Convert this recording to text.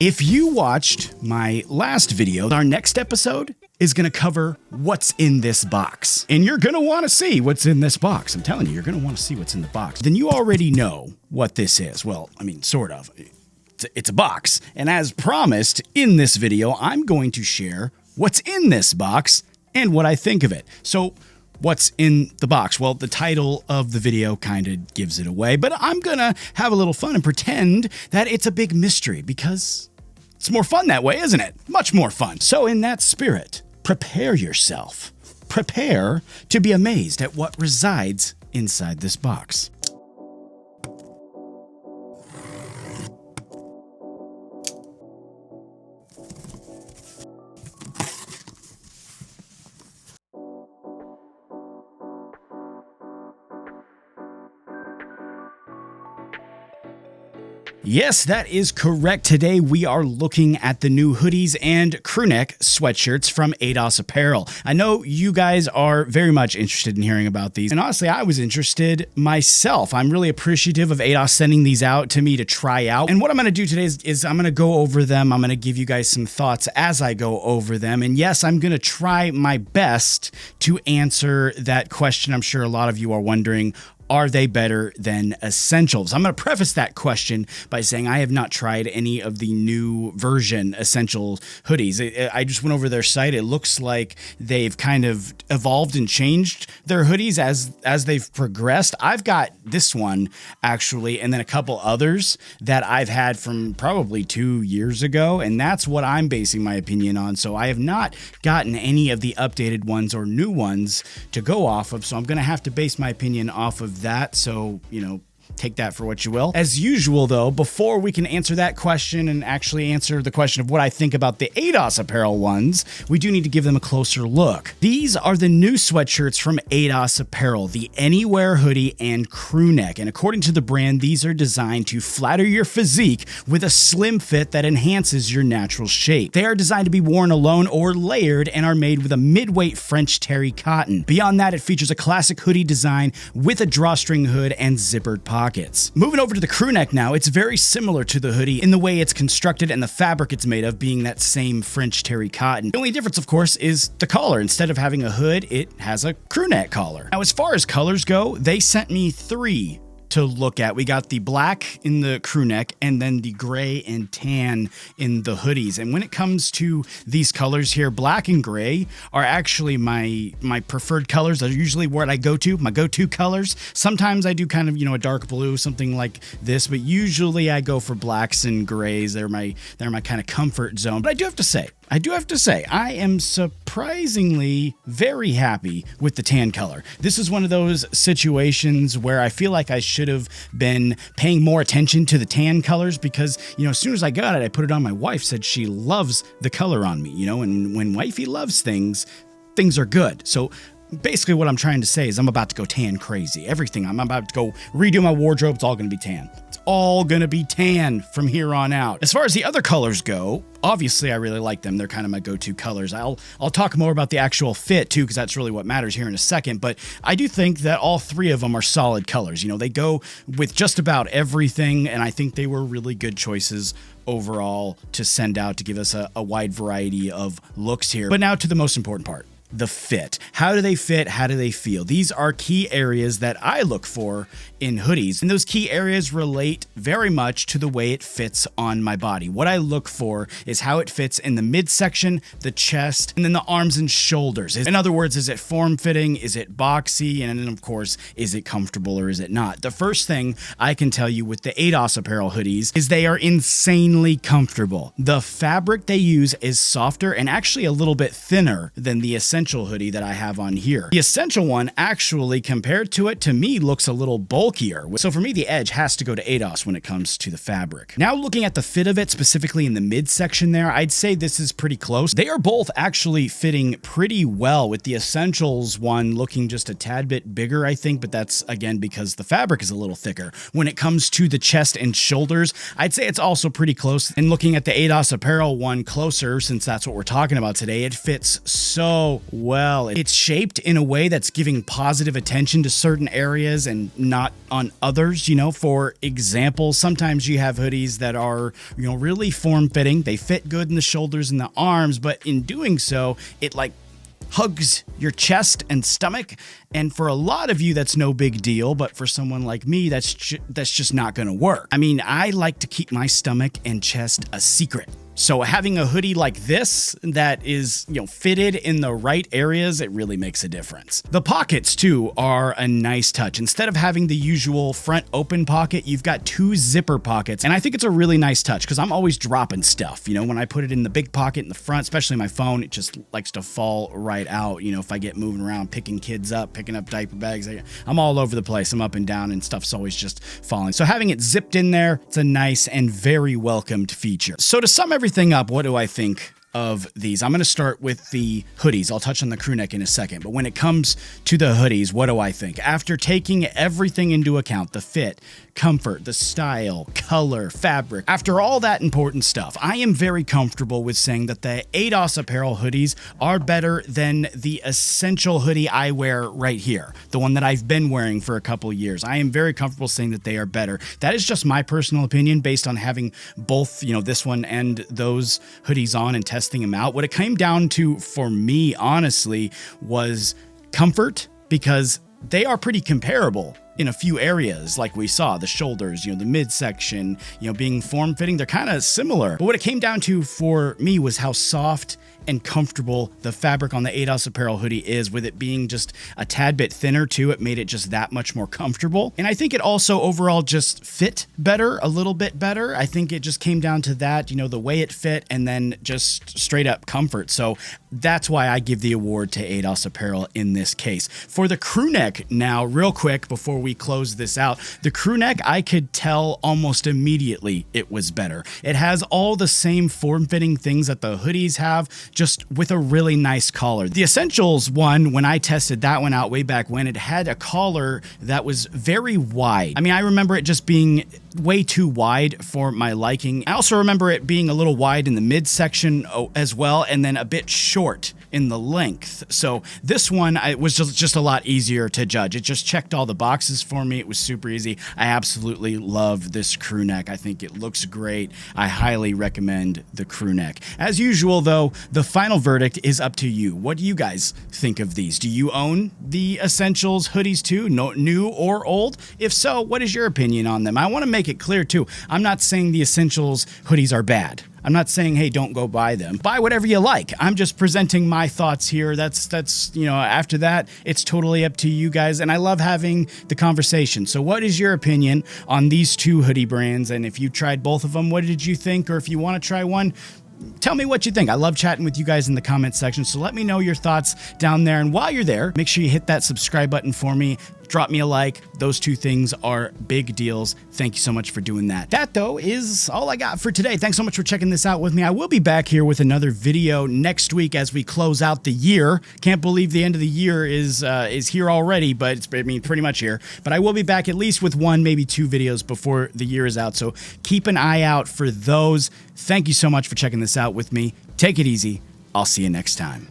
If you watched my last video, our next episode is going to cover what's in this box. And you're going to want to see what's in this box. I'm telling you, you're going to want to see what's in the box. Then you already know what this is. Well, I mean, sort of. It's a box. And as promised in this video, I'm going to share what's in this box and what I think of it. So what's in the box? Well, the title of the video kind of gives it away, but I'm going to have a little fun and pretend that it's a big mystery because it's more fun that way, isn't it? Much more fun. So in that spirit, prepare yourself. Prepare to be amazed at what resides inside this box. Yes, that is correct. Today we are looking at the new hoodies and crewneck sweatshirts from AETOS Apparel. I know you guys are very much interested in hearing about these, and honestly, I was interested myself. I'm really appreciative of AETOS sending these out to me to try out. And what I'm going to do today is I'm going to go over them. I'm going to give you guys some thoughts as I go over them. And yes, I'm going to try my best to answer that question. I'm sure a lot of you are wondering, are they better than Essentials? I'm going to preface that question by saying I have not tried any of the new version Essential hoodies. I just went over their site. It looks like they've kind of evolved and changed their hoodies as they've progressed. I've got this one actually, and then a couple others that I've had from probably 2 years ago, and that's what I'm basing my opinion on. So I have not gotten any of the updated ones or new ones to go off of, so I'm going to have to base my opinion off of that. So, you know, take that for what you will. As usual, though, before we can answer that question and actually answer the question of what I think about the AETOS Apparel ones, we do need to give them a closer look. These are the new sweatshirts from AETOS Apparel, the Anywhere hoodie and crewneck. And according to the brand, these are designed to flatter your physique with a slim fit that enhances your natural shape. They are designed to be worn alone or layered and are made with a mid-weight French terry cotton. Beyond that, it features a classic hoodie design with a drawstring hood and zippered pockets. Moving over to the crewneck now, it's very similar to the hoodie in the way it's constructed and the fabric it's made of being that same French terry cotton. The only difference, of course, is the collar. Instead of having a hood, it has a crewneck collar. Now, as far as colors go, they sent me 3 to look at. We got the black in the crewneck and then the gray and tan in the hoodies. And when it comes to these colors here, black and gray are actually my preferred colors. They're usually what I go to, my go-to colors. Sometimes I do kind of, you know, a dark blue, something like this, but usually I go for blacks and grays. They're my kind of comfort zone. But I do have to say, I am surprisingly very happy with the tan color. This is one of those situations where I feel like I should have been paying more attention to the tan colors because, you know, as soon as I got it, I put it on. My wife said she loves the color on me, you know, and when wifey loves things, things are good. So basically what I'm trying to say is I'm about to go tan crazy. Everything, I'm about to go redo my wardrobe. It's all going to be tan. It's all going to be tan from here on out. As far as the other colors go, obviously I really like them. They're kind of my go-to colors. I'll talk more about the actual fit too, because that's really what matters here in a second. But I do think that all 3 of them are solid colors. You know, they go with just about everything, and I think they were really good choices overall to send out to give us a wide variety of looks here. But now to the most important part. The fit. How do they fit? How do they feel? These are key areas that I look for in hoodies, and those key areas relate very much to the way it fits on my body. What I look for is how it fits in the midsection, the chest, and then the arms and shoulders. In other words, is it form-fitting? Is it boxy? And then, of course, is it comfortable or is it not? The first thing I can tell you with the AETOS Apparel hoodies is they are insanely comfortable. The fabric they use is softer and actually a little bit thinner than the Essential hoodie that I have on here. The Essential one actually, compared to it, to me looks a little bulkier. So for me, the edge has to go to AETOS when it comes to the fabric. Now looking at the fit of it, specifically in the midsection there, I'd say this is pretty close. They are both actually fitting pretty well, with the Essentials one looking just a tad bit bigger, I think, but that's again because the fabric is a little thicker. When it comes to the chest and shoulders, I'd say it's also pretty close. And looking at the AETOS Apparel one closer, since that's what we're talking about today, it fits so Well, it's shaped in a way that's giving positive attention to certain areas and not on others. You know, for example, sometimes you have hoodies that are, really form-fitting. They fit good in the shoulders and the arms, but in doing so, it like hugs your chest and stomach. And for a lot of you, that's no big deal. But for someone like me, that's just not going to work. I mean, I like to keep my stomach and chest a secret. So having a hoodie like this that is, fitted in the right areas, it really makes a difference. The pockets too are a nice touch. Instead of having the usual front open pocket, you've got 2 zipper pockets. And I think it's a really nice touch because I'm always dropping stuff. When I put it in the big pocket in the front, especially my phone, it just likes to fall right out. If I get moving around, picking kids up, picking up diaper bags, I'm all over the place. I'm up and down and stuff's always just falling. So having it zipped in there, it's a nice and very welcomed feature. So to sum everything up, what do I think of these? I'm going to start with the hoodies. I'll touch on the crew neck in a second, but when it comes to the hoodies, what do I think? After taking everything into account, the fit, comfort, the style, color, fabric, after all that important stuff, I am very comfortable with saying that the AETOS Apparel hoodies are better than the essential hoodie I wear right here, the one that I've been wearing for a couple years. I am very comfortable saying that they are better. That is just my personal opinion based on having both, this one and those hoodies on and testing them out. What it came down to for me, honestly, was comfort, because they are pretty comparable in a few areas, like we saw, the shoulders, the midsection, being form-fitting, they're kind of similar. But what it came down to for me was how soft and comfortable the fabric on the AETOS Apparel hoodie is, with it being just a tad bit thinner too. It made it just that much more comfortable. And I think it also overall just fit better, a little bit better. I think it just came down to that, the way it fit and then just straight up comfort. So that's why I give the award to AETOS Apparel in this case. For the crew neck now, real quick before we close this out, the crew neck, I could tell almost immediately it was better. It has all the same form-fitting things that the hoodies have, just with a really nice collar. The Essentials one, when I tested that one out way back when, it had a collar that was very wide. I mean, I remember it just being way too wide for my liking. I also remember it being a little wide in the midsection as well, and then a bit short in the length. So this one, it was just a lot easier to judge. It just checked all the boxes for me. It was super easy. I absolutely love this crew neck. I think it looks great. I highly recommend the crew neck. As usual though, the final verdict is up to you. What do you guys think of these? Do you own the Essentials hoodies too, new or old? If so, what is your opinion on them? I want to make it clear too, I'm not saying the Essentials hoodies are bad. I'm not saying, hey, don't go buy them. Buy whatever you like. I'm just presenting my thoughts here. That's after that, it's totally up to you guys. And I love having the conversation. So what is your opinion on these 2 hoodie brands? And if you tried both of them, what did you think? Or if you want to try one, tell me what you think. I love chatting with you guys in the comment section. So let me know your thoughts down there. And while you're there, make sure you hit that subscribe button for me. Drop me a like. Those 2 things are big deals. Thank you so much for doing that. That, though, is all I got for today. Thanks so much for checking this out with me. I will be back here with another video next week as we close out the year. Can't believe the end of the year is here already, but it's, pretty much here. But I will be back at least with 1, maybe 2 videos before the year is out. So keep an eye out for those. Thank you so much for checking this out with me. Take it easy. I'll see you next time.